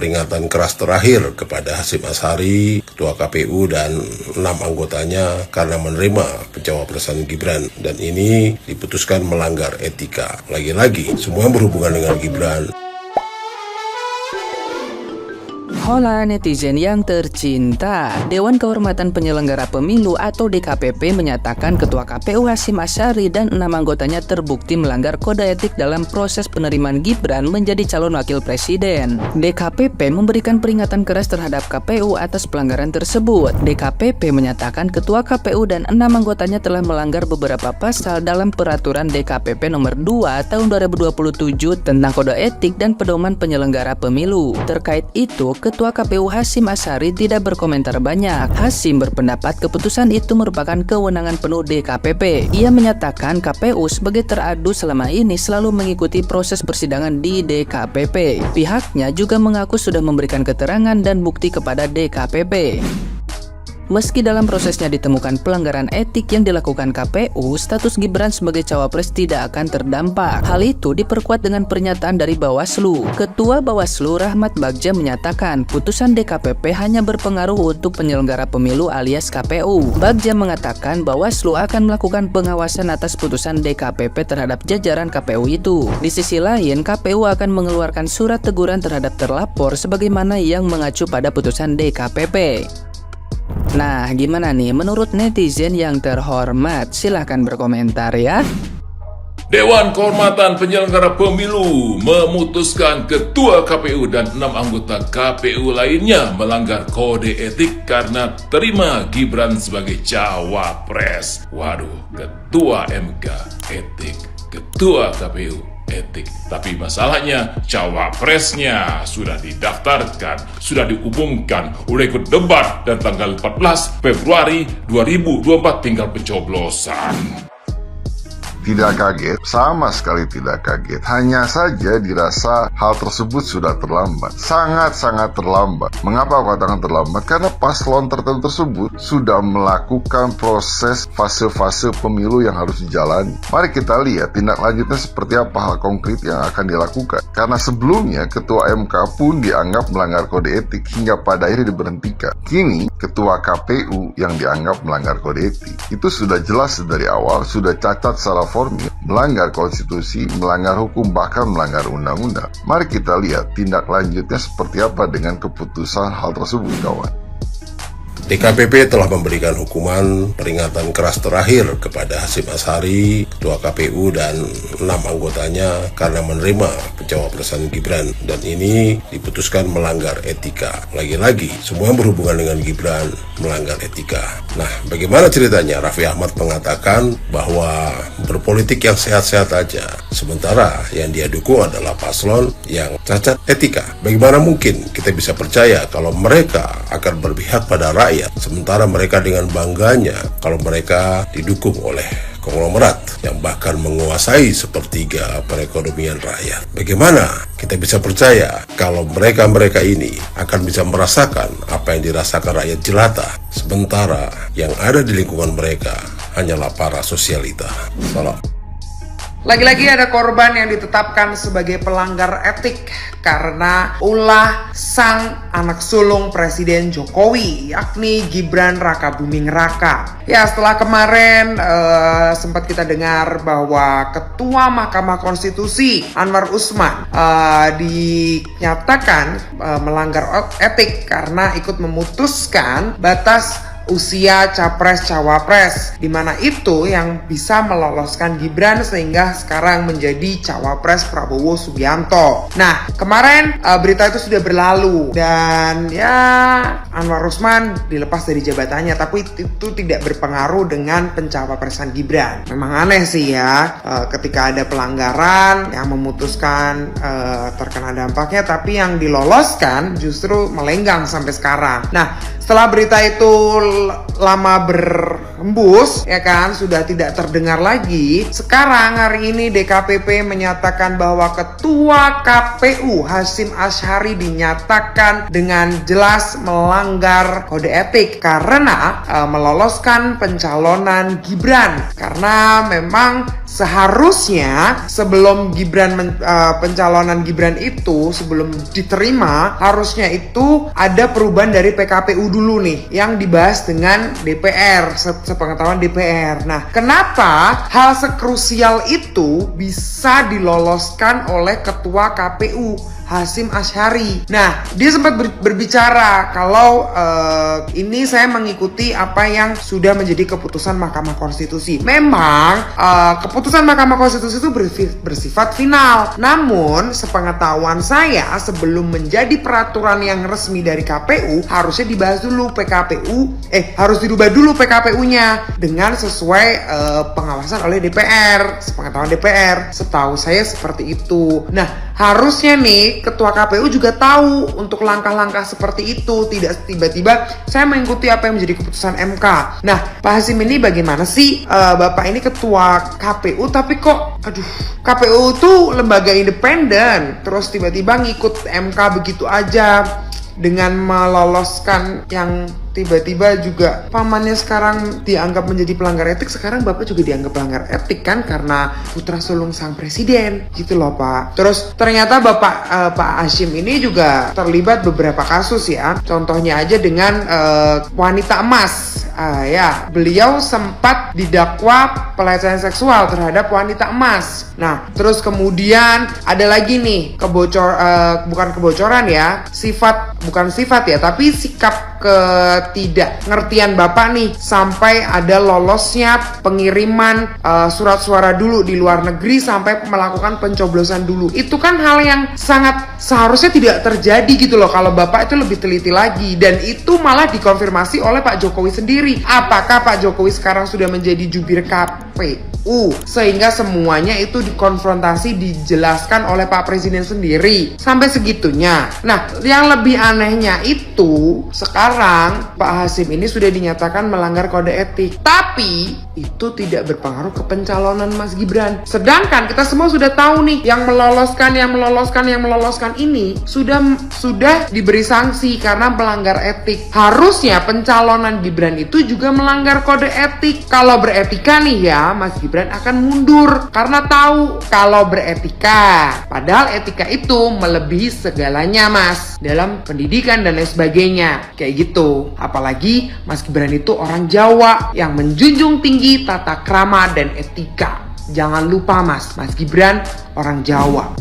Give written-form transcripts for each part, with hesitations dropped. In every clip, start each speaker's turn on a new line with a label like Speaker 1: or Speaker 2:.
Speaker 1: peringatan keras terakhir kepada Hasyim Asyhari, Ketua KPU dan 6 anggotanya karena menerima pencawapresan Gibran, dan ini diputuskan melanggar etika. Lagi-lagi semua berhubungan dengan Gibran.
Speaker 2: Hola netizen yang tercinta, Dewan Kehormatan Penyelenggara Pemilu atau DKPP menyatakan Ketua KPU Hasyim Asyhari dan 6 anggotanya terbukti melanggar kode etik dalam proses penerimaan Gibran menjadi calon wakil presiden. DKPP memberikan peringatan keras terhadap KPU atas pelanggaran tersebut. DKPP menyatakan Ketua KPU dan 6 anggotanya telah melanggar beberapa pasal dalam Peraturan DKPP Nomor 2 Tahun 2027 tentang kode etik dan pedoman penyelenggara pemilu. Terkait itu, Ketua KPU Hasyim Asyhari tidak berkomentar banyak. Hasyim berpendapat keputusan itu merupakan kewenangan penuh DKPP. Ia menyatakan KPU sebagai teradu selama ini selalu mengikuti proses persidangan di DKPP. Pihaknya juga mengaku sudah memberikan keterangan dan bukti kepada DKPP. Meski dalam prosesnya ditemukan pelanggaran etik yang dilakukan KPU, status Gibran sebagai cawapres tidak akan terdampak. Hal itu diperkuat dengan pernyataan dari Bawaslu. Ketua Bawaslu Rahmat Bagja menyatakan putusan DKPP hanya berpengaruh untuk penyelenggara pemilu alias KPU. Bagja mengatakan Bawaslu akan melakukan pengawasan atas putusan DKPP terhadap jajaran KPU itu. Di sisi lain, KPU akan mengeluarkan surat teguran terhadap terlapor sebagaimana yang mengacu pada putusan DKPP. Nah, gimana nih menurut netizen yang terhormat? Silahkan berkomentar ya.
Speaker 3: Dewan Kehormatan Penyelenggara Pemilu memutuskan Ketua KPU dan 6 anggota KPU lainnya melanggar kode etik karena terima Gibran sebagai cawapres. Waduh, Ketua MK etik, Ketua KPU etik. Tapi masalahnya cawapresnya sudah didaftarkan, sudah diumumkan, udah ikut debat, dan tanggal 14 Februari 2024 tinggal pencoblosan.
Speaker 4: Tidak kaget, sama sekali tidak kaget. Hanya saja dirasa hal tersebut sudah terlambat. Sangat-sangat terlambat. Mengapa aku katakan terlambat? Karena paslon tertentu tersebut sudah melakukan proses fase-fase pemilu yang harus dijalani. Mari kita lihat tindak lanjutnya seperti apa hal konkret yang akan dilakukan. Karena sebelumnya Ketua MK pun dianggap melanggar kode etik hingga pada akhirnya diberhentikan. Kini Ketua KPU yang dianggap melanggar kode etik. Itu sudah jelas dari awal, sudah cacat secara formil, melanggar konstitusi, melanggar hukum, bahkan melanggar undang-undang. Mari kita lihat tindak lanjutnya seperti apa dengan keputusan hal tersebut, kawan.
Speaker 1: DKPP telah memberikan hukuman peringatan keras terakhir kepada Hasyim Asyhari, Ketua KPU dan 6 anggotanya karena menerima pencawapresan Gibran, dan ini diputuskan melanggar etika. Lagi-lagi semua yang berhubungan dengan Gibran melanggar etika. Nah, bagaimana ceritanya? Raffi Ahmad mengatakan bahwa berpolitik yang sehat-sehat aja, sementara yang dia dukung adalah paslon yang cacat etika. Bagaimana mungkin kita bisa percaya kalau mereka akan berpihak pada rakyat, sementara mereka dengan bangganya kalau mereka didukung oleh konglomerat yang bahkan menguasai sepertiga perekonomian rakyat? Bagaimana kita bisa percaya kalau mereka-mereka ini akan bisa merasakan apa yang dirasakan rakyat jelata, sementara yang ada di lingkungan mereka hanyalah para sosialita? Salam.
Speaker 5: Lagi-lagi ada korban yang ditetapkan sebagai pelanggar etik karena ulah sang anak sulung Presiden Jokowi, yakni Gibran Rakabuming Raka. Ya, setelah kemarin sempat kita dengar bahwa Ketua Mahkamah Konstitusi Anwar Usman dinyatakan melanggar etik karena ikut memutuskan batas usia capres-cawapres, di mana itu yang bisa meloloskan Gibran sehingga sekarang menjadi cawapres Prabowo Subianto. Nah, kemarin berita itu sudah berlalu dan ya Anwar Usman dilepas dari jabatannya, tapi itu tidak berpengaruh dengan pencawapresan Gibran. Memang aneh sih ya, ketika ada pelanggaran yang memutuskan terkena dampaknya, tapi yang diloloskan justru melenggang sampai sekarang. Nah, setelah berita itu lama tembus, ya kan, sudah tidak terdengar lagi. Sekarang hari ini DKPP menyatakan bahwa Ketua KPU Hasyim Asyhari dinyatakan dengan jelas melanggar kode etik karena meloloskan pencalonan Gibran. Karena memang seharusnya sebelum pencalonan Gibran itu sebelum diterima, harusnya itu ada perubahan dari PKPU dulu nih yang dibahas dengan DPR, sepengetahuan DPR. Nah, kenapa hal sekrusial itu bisa diloloskan oleh Ketua KPU Hasyim Asyhari? Nah, dia sempat berbicara kalau ini saya mengikuti apa yang sudah menjadi keputusan Mahkamah Konstitusi. Memang keputusan Mahkamah Konstitusi itu bersifat final. Namun, sepengetahuan saya sebelum menjadi peraturan yang resmi dari KPU, harusnya dibahas dulu harus dirubah dulu PKPU-nya dengan sesuai pengawasan oleh DPR, sepengetahuan DPR. Setahu saya seperti itu. Nah, harusnya nih Ketua KPU juga tahu untuk langkah-langkah seperti itu, tidak tiba-tiba saya mengikuti apa yang menjadi keputusan MK. Nah, Pak Hasyim ini bagaimana sih? Bapak ini Ketua KPU tapi kok KPU tuh lembaga independen, terus tiba-tiba ngikut MK begitu aja dengan meloloskan yang tiba-tiba juga pamannya sekarang dianggap menjadi pelanggar etik. Sekarang Bapak juga dianggap pelanggar etik kan, karena putra sulung sang presiden gitu loh Pak. Terus ternyata Pak Hasyim ini juga terlibat beberapa kasus ya. Contohnya aja dengan wanita emas. Beliau sempat didakwa pelecehan seksual terhadap wanita emas. Nah, terus kemudian ada lagi nih bukan kebocoran ya, tapi sikap ketidakngertian Bapak nih sampai ada lolosnya pengiriman surat suara dulu di luar negeri sampai melakukan pencoblosan dulu. Itu kan hal yang sangat seharusnya tidak terjadi gitu loh kalau Bapak itu lebih teliti lagi, dan itu malah dikonfirmasi oleh Pak Jokowi sendiri. Apakah Pak Jokowi sekarang sudah menjadi jubir KPU sehingga semuanya itu dikonfrontasi, dijelaskan oleh Pak Presiden sendiri sampai segitunya. Nah, yang lebih anehnya itu sekarang Pak Hasyim ini sudah dinyatakan melanggar kode etik, tapi itu tidak berpengaruh ke pencalonan Mas Gibran. Sedangkan kita semua sudah tahu nih, yang meloloskan ini sudah diberi sanksi karena melanggar etik. Harusnya pencalonan Gibran itu juga melanggar kode etik. Kalau beretika nih ya, Mas Gibran akan mundur karena tahu kalau beretika. Padahal etika itu melebihi segalanya Mas, dalam pendidikan dan lain sebagainya. Kayak gitu. Apalagi Mas Gibran itu orang Jawa yang menjunjung tinggi tata krama dan etika. Jangan lupa Mas Gibran orang Jawa.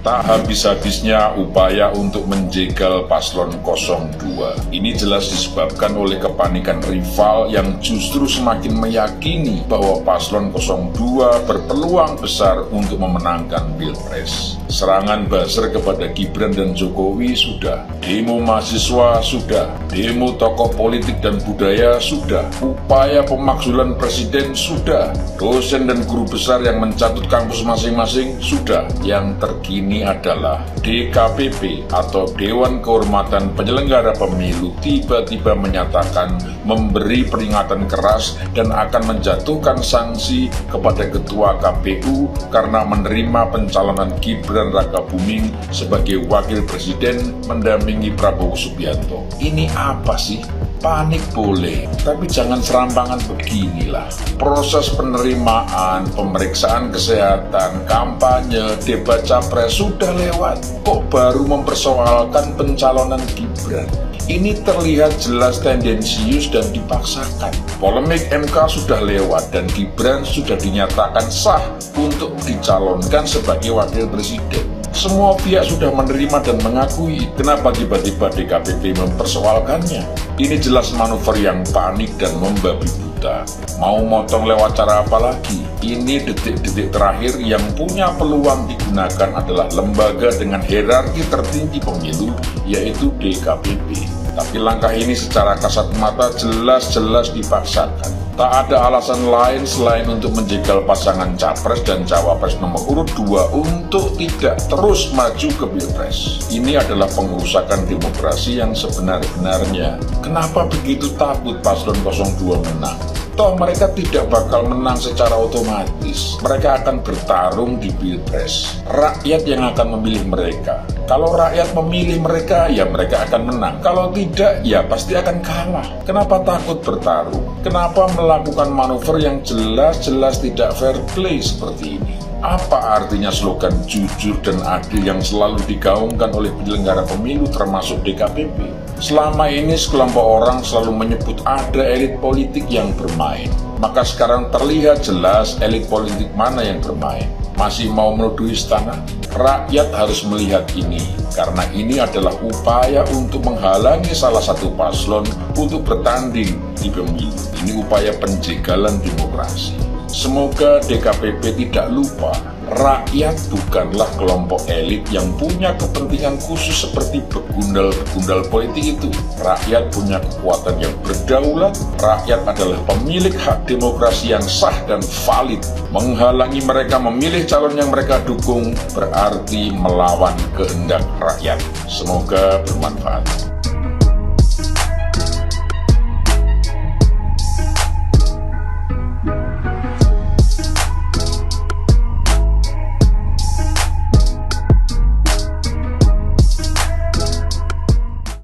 Speaker 3: Tak habis-habisnya upaya untuk menjegal paslon 02. Ini jelas disebabkan oleh kepanikan rival yang justru semakin meyakini bahwa paslon 02 berpeluang besar untuk memenangkan Pilpres. Serangan buzzer kepada Gibran dan Jokowi sudah, demo mahasiswa sudah, demo tokoh politik dan budaya sudah, upaya pemakzulan presiden sudah, dosen dan guru besar yang mencatut kampus masing-masing sudah. Yang terkini adalah DKPP atau Dewan Kehormatan Penyelenggara Pemilu tiba-tiba menyatakan memberi peringatan keras dan akan menjatuhkan sanksi kepada Ketua KPU karena menerima pencalonan Gibran Rakabuming sebagai Wakil Presiden mendampingi Prabowo Subianto. Ini apa sih? Panik boleh, tapi jangan serampangan beginilah. Proses penerimaan, pemeriksaan kesehatan, kampanye, debat capres sudah lewat. Kok baru mempersoalkan pencalonan Gibran? Ini terlihat jelas tendensius dan dipaksakan. Polemik MK sudah lewat dan Gibran sudah dinyatakan sah untuk dicalonkan sebagai Wakil Presiden. Semua pihak sudah menerima dan mengakui. Kenapa tiba-tiba DKPP mempersoalkannya? Ini jelas manuver yang panik dan membabi buta. Mau motong lewat cara apa lagi? Ini detik-detik terakhir yang punya peluang digunakan adalah lembaga dengan hierarki tertinggi pemilu, yaitu DKPP.
Speaker 6: Tapi langkah ini secara kasat mata jelas-jelas dipaksakan. Tak ada alasan lain selain untuk menjegal pasangan capres dan cawapres nomor urut 2 untuk tidak terus maju ke Pilpres. Ini adalah pengerusakan demokrasi yang sebenar-benarnya. Kenapa begitu takut paslon 02 menang? Toh mereka tidak bakal menang secara otomatis. Mereka akan bertarung di Pilpres. Rakyat yang akan memilih mereka. Kalau rakyat memilih mereka, ya mereka akan menang. Kalau tidak, ya pasti akan kalah. Kenapa takut bertarung? Kenapa melakukan manuver yang jelas-jelas tidak fair play seperti ini? Apa artinya slogan jujur dan adil yang selalu digaungkan oleh penyelenggara pemilu termasuk DKPP? Selama ini sekelompok orang selalu menyebut ada elit politik yang bermain. Maka sekarang terlihat jelas elit politik mana yang bermain. Masih mau menuduh istana? Rakyat harus melihat ini, karena ini adalah upaya untuk menghalangi salah satu paslon untuk bertanding di pemilu. Ini upaya penjegalan demokrasi. Semoga DKPP tidak lupa, rakyat bukanlah kelompok elit yang punya kepentingan khusus seperti begundal-begundal politik itu. Rakyat punya kekuatan yang berdaulat, rakyat adalah pemilik hak demokrasi yang sah dan valid. Menghalangi mereka memilih calon yang mereka dukung berarti melawan kehendak rakyat. Semoga bermanfaat.